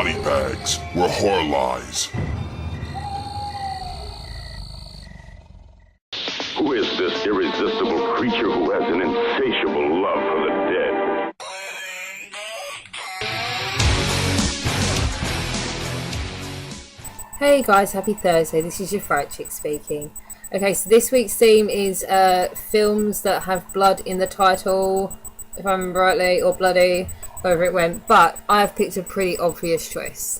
body bags were whore lies. Who is this irresistible creature who has an insatiable love for the dead? Hey guys, happy Thursday. This is your fright chick speaking. Okay, so this week's theme is films that have blood in the title, if I remember rightly, or bloody, however it went. But I have picked a pretty obvious choice.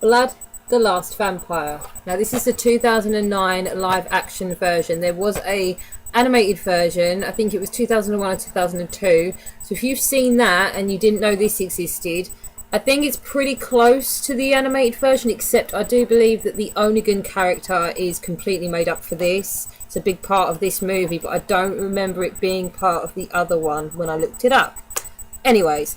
Blood, the Last Vampire. Now this is the 2009 live action version. There was a animated version, I think it was 2001 or 2002. So if you've seen that and you didn't know this existed, I think it's pretty close to the animated version, except I do believe that the Onigan character is completely made up for this. It's a big part of this movie, but I don't remember it being part of the other one when I looked it up. Anyways,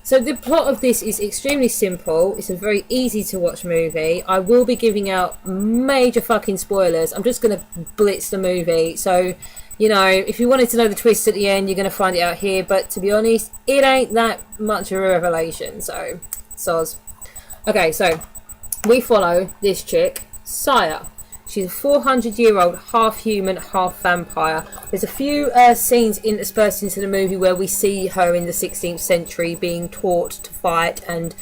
so the plot of this is extremely simple. It's a very easy to watch movie. I will be giving out major fucking spoilers. I'm just going to blitz the movie. So, you know, if you wanted to know the twist at the end, you're going to find it out here. But to be honest, it ain't that much of a revelation. So, soz. Okay, so we follow this chick, Saya. She's a 400-year-old, half human, half vampire. There's a few scenes interspersed into the movie where we see her in the 16th century being taught to fight and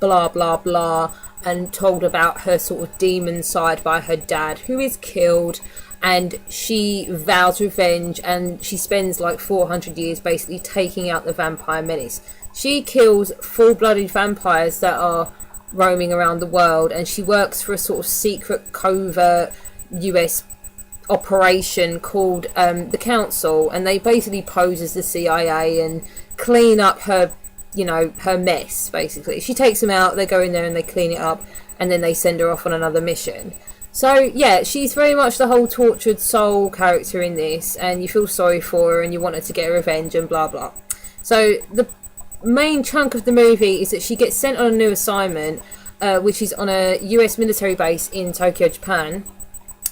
blah, blah, blah, and told about her sort of demon side by her dad, who is killed. And she vows revenge, and she spends like 400 years basically taking out the vampire menace. She kills full-blooded vampires that are roaming around the world, and she works for a sort of secret covert US operation called the Council, and they basically pose as the CIA and clean up her, you know, her mess basically. She takes them out, they go in there and they clean it up, and then they send her off on another mission. So yeah, she's very much the whole tortured soul character in this, and you feel sorry for her and you want her to get revenge and blah blah. So the main chunk of the movie is that she gets sent on a new assignment, which is on a US military base in Tokyo, Japan,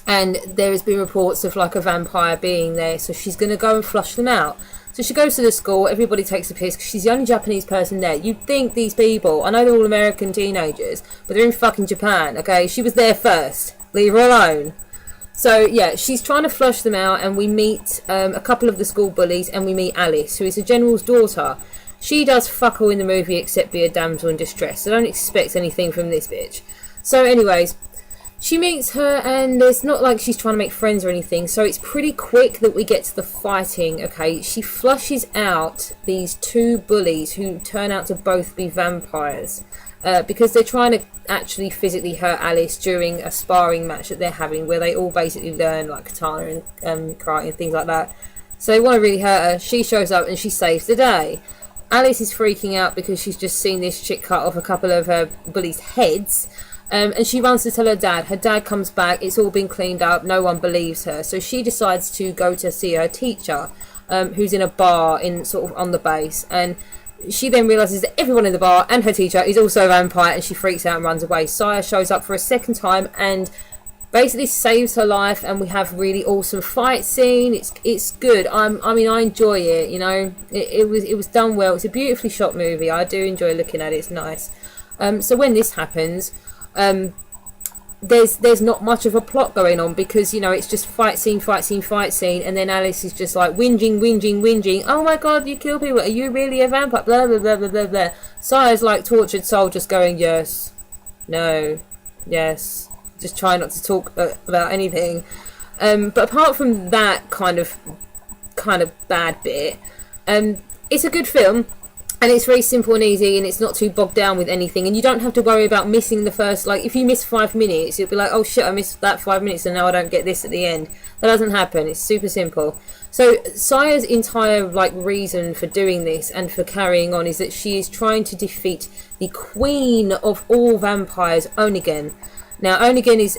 and there has been reports of like a vampire being there, so she's going to go and flush them out. So she goes to the school, everybody takes a piss because she's the only Japanese person there. You'd think these people, I know they're all American teenagers, but they're in fucking Japan, okay? She was there first. Leave her alone. So yeah, she's trying to flush them out, and we meet a couple of the school bullies, and we meet Alice, who is the general's daughter. She does fuck all in the movie except be a damsel in distress. I don't expect anything from this bitch. So anyways, she meets her, and it's not like she's trying to make friends or anything, so it's pretty quick that we get to the fighting, okay? She flushes out these two bullies who turn out to both be vampires, because they're trying to actually physically hurt Alice during a sparring match that they're having, where they all basically learn like katana and karate and things like that. So they want to really hurt her. She shows up and she saves the day. Alice is freaking out because she's just seen this chick cut off a couple of her bullies' heads, and she runs to tell her dad. Her dad comes back, it's all been cleaned up, no one believes her, so she decides to go to see her teacher, who's in a bar in sort of on the base, and she then realises that everyone in the bar and her teacher is also a vampire, and she freaks out and runs away. Saya shows up for a second time and basically saves her life, and we have really awesome fight scene. It's good. I mean, I enjoy it. You know, it was done well. It's a beautifully shot movie. I do enjoy looking at it. It's nice. So when this happens, there's not much of a plot going on, because you know it's just fight scene, and then Alice is just like whinging. Oh my god, you kill people. Are you really a vampire? Blah blah blah blah blah blah. Saya's like tortured soul, just going yes, no, yes. Just try not to talk about anything. But apart from that kind of bad bit, it's a good film, and it's very simple and easy, and it's not too bogged down with anything, and you don't have to worry about missing the first, like, if you miss 5 minutes, you'll be like, oh shit, I missed that 5 minutes and now I don't get this at the end. That doesn't happen. It's super simple. So Saya's entire like reason for doing this and for carrying on is that she is trying to defeat the queen of all vampires, Onigan. Now, Onigan is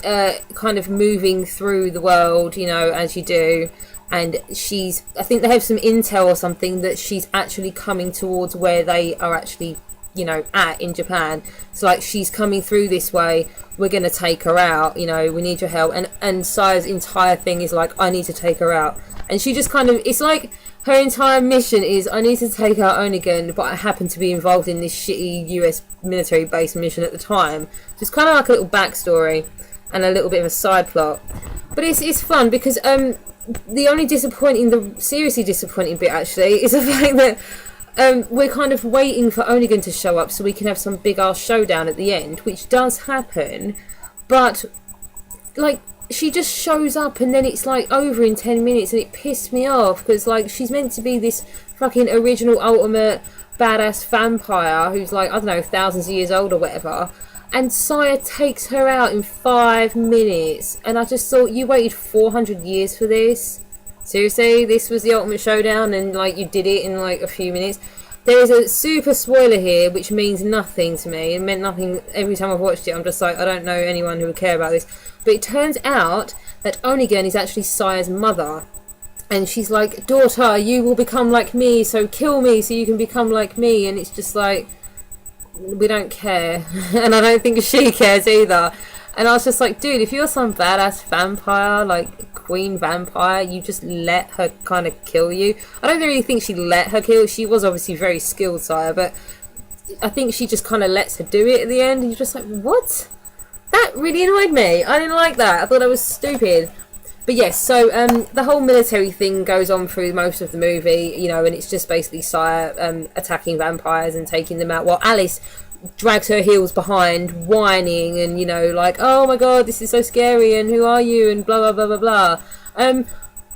kind of moving through the world, you know, as you do, and I think they have some intel or something that she's actually coming towards where they are actually, you know, at in Japan. So, like, she's coming through this way, we're going to take her out, you know, we need your help. And Saya's entire thing is like, I need to take her out. And she just kind of, it's like her entire mission is, I need to take out Onigen, but I happen to be involved in this shitty US military base mission at the time. So it's kind of like a little backstory and a little bit of a side plot. But it's fun because the only seriously disappointing bit actually is the fact that we're kind of waiting for Onigen to show up so we can have some big ass showdown at the end, which does happen, but like, she just shows up and then it's like over in 10 minutes, and it pissed me off because like she's meant to be this fucking original ultimate badass vampire who's like, I don't know, thousands of years old or whatever, and Saya takes her out in 5 minutes, and I just thought, you waited 400 years for this? Seriously, this was the ultimate showdown and like you did it in like a few minutes? There is a super spoiler here which means nothing to me. It meant nothing every time I've watched it. I'm just like, I don't know anyone who would care about this. But it turns out that Onigen is actually Saya's mother. And she's like, daughter, you will become like me, so kill me so you can become like me. And it's just like, we don't care. And I don't think she cares either. And I was just like, dude, if you're some badass vampire, like queen vampire, you just let her kind of kill you. I don't really think she let her kill. She was obviously very skilled, Saya, but I think she just kind of lets her do it at the end. And you're just like, what? That really annoyed me. I didn't like that. I thought that was stupid. But yes, so the whole military thing goes on through most of the movie, you know, and it's just basically Saya attacking vampires and taking them out, while Alice drags her heels behind, whining and, you know, like, oh my god, this is so scary, and who are you, and blah blah blah blah blah.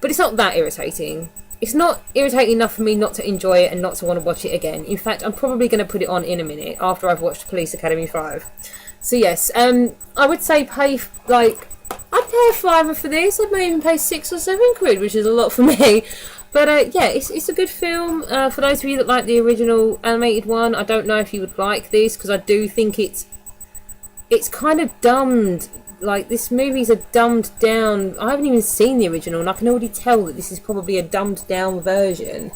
But it's not that irritating. It's not irritating enough for me not to enjoy it and not to want to watch it again. In fact, I'm probably going to put it on in a minute after I've watched Police Academy 5. So yes, I would say pay, like, I'd pay a fiver for this. I'd maybe even pay £6 or £7, which is a lot for me. But yeah, it's a good film. For those of you that like the original animated one, I don't know if you would like this, because I do think it's kind of dumbed. Like, this movie's a dumbed down. I haven't even seen the original, and I can already tell that this is probably a dumbed down version.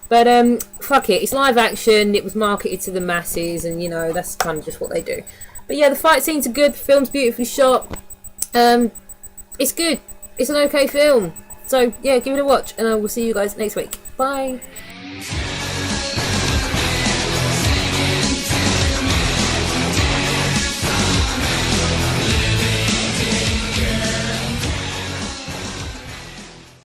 But fuck it, it's live action. It was marketed to the masses, and you know, that's kind of just what they do. But yeah, the fight scenes are good. The film's beautifully shot. It's good. It's an okay film. So yeah, give it a watch, and I will see you guys next week. Bye.